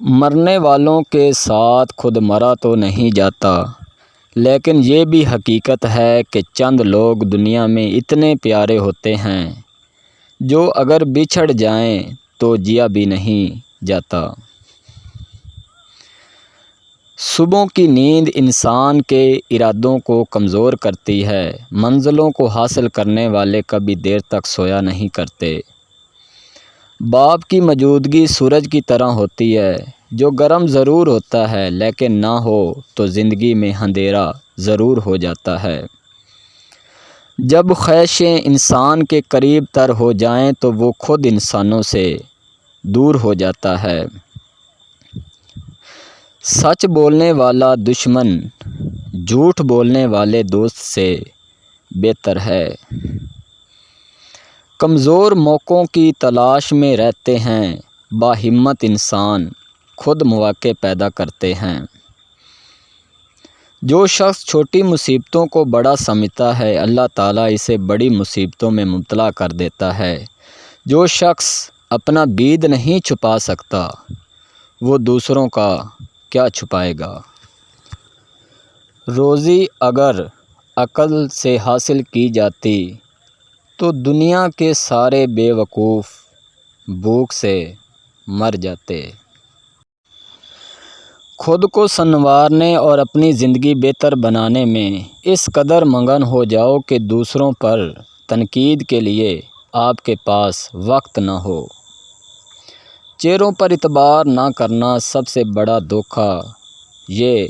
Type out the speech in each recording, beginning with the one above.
مرنے والوں کے ساتھ خود مرا تو نہیں جاتا، لیکن یہ بھی حقیقت ہے کہ چند لوگ دنیا میں اتنے پیارے ہوتے ہیں جو اگر بچھڑ جائیں تو جیا بھی نہیں جاتا۔ صبح کی نیند انسان کے ارادوں کو کمزور کرتی ہے۔ منزلوں کو حاصل کرنے والے کبھی دیر تک سویا نہیں کرتے۔ باپ کی موجودگی سورج کی طرح ہوتی ہے جو گرم ضرور ہوتا ہے لیکن نہ ہو تو زندگی میں اندھیرا ضرور ہو جاتا ہے۔ جب خواہشیں انسان کے قریب تر ہو جائیں تو وہ خود انسانوں سے دور ہو جاتا ہے۔ سچ بولنے والا دشمن جھوٹ بولنے والے دوست سے بہتر ہے۔ کمزور موقعوں کی تلاش میں رہتے ہیں، باہمت انسان خود مواقع پیدا کرتے ہیں۔ جو شخص چھوٹی مصیبتوں کو بڑا سمجھتا ہے، اللہ تعالیٰ اسے بڑی مصیبتوں میں مبتلا کر دیتا ہے۔ جو شخص اپنا بید نہیں چھپا سکتا، وہ دوسروں کا کیا چھپائے گا؟ روزی اگر عقل سے حاصل کی جاتی تو دنیا کے سارے بے وقوف بھوک سے مر جاتے۔ خود کو سنوارنے اور اپنی زندگی بہتر بنانے میں اس قدر مگن ہو جاؤ کہ دوسروں پر تنقید کے لیے آپ کے پاس وقت نہ ہو۔ چہروں پر اعتبار نہ کرنا سب سے بڑا دھوکہ یہ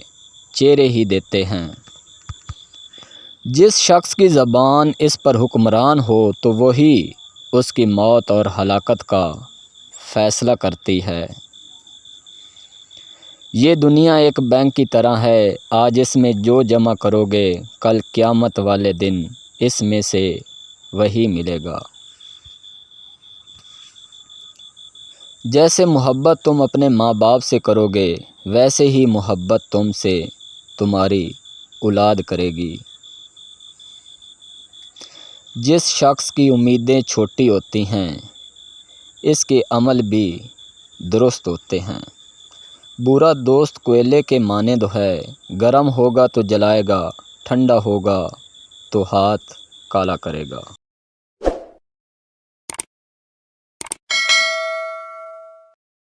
چہرے ہی دیتے ہیں۔ جس شخص کی زبان اس پر حکمران ہو تو وہی اس کی موت اور ہلاکت کا فیصلہ کرتی ہے۔ یہ دنیا ایک بینک کی طرح ہے، آج اس میں جو جمع کرو گے کل قیامت والے دن اس میں سے وہی ملے گا۔ جیسے محبت تم اپنے ماں باپ سے کرو گے ویسے ہی محبت تم سے تمہاری اولاد کرے گی۔ جس شخص کی امیدیں چھوٹی ہوتی ہیں اس کے عمل بھی درست ہوتے ہیں۔ برا دوست کوئلے کے مانند ہے، گرم ہوگا تو جلائے گا، ٹھنڈا ہوگا تو ہاتھ کالا کرے گا۔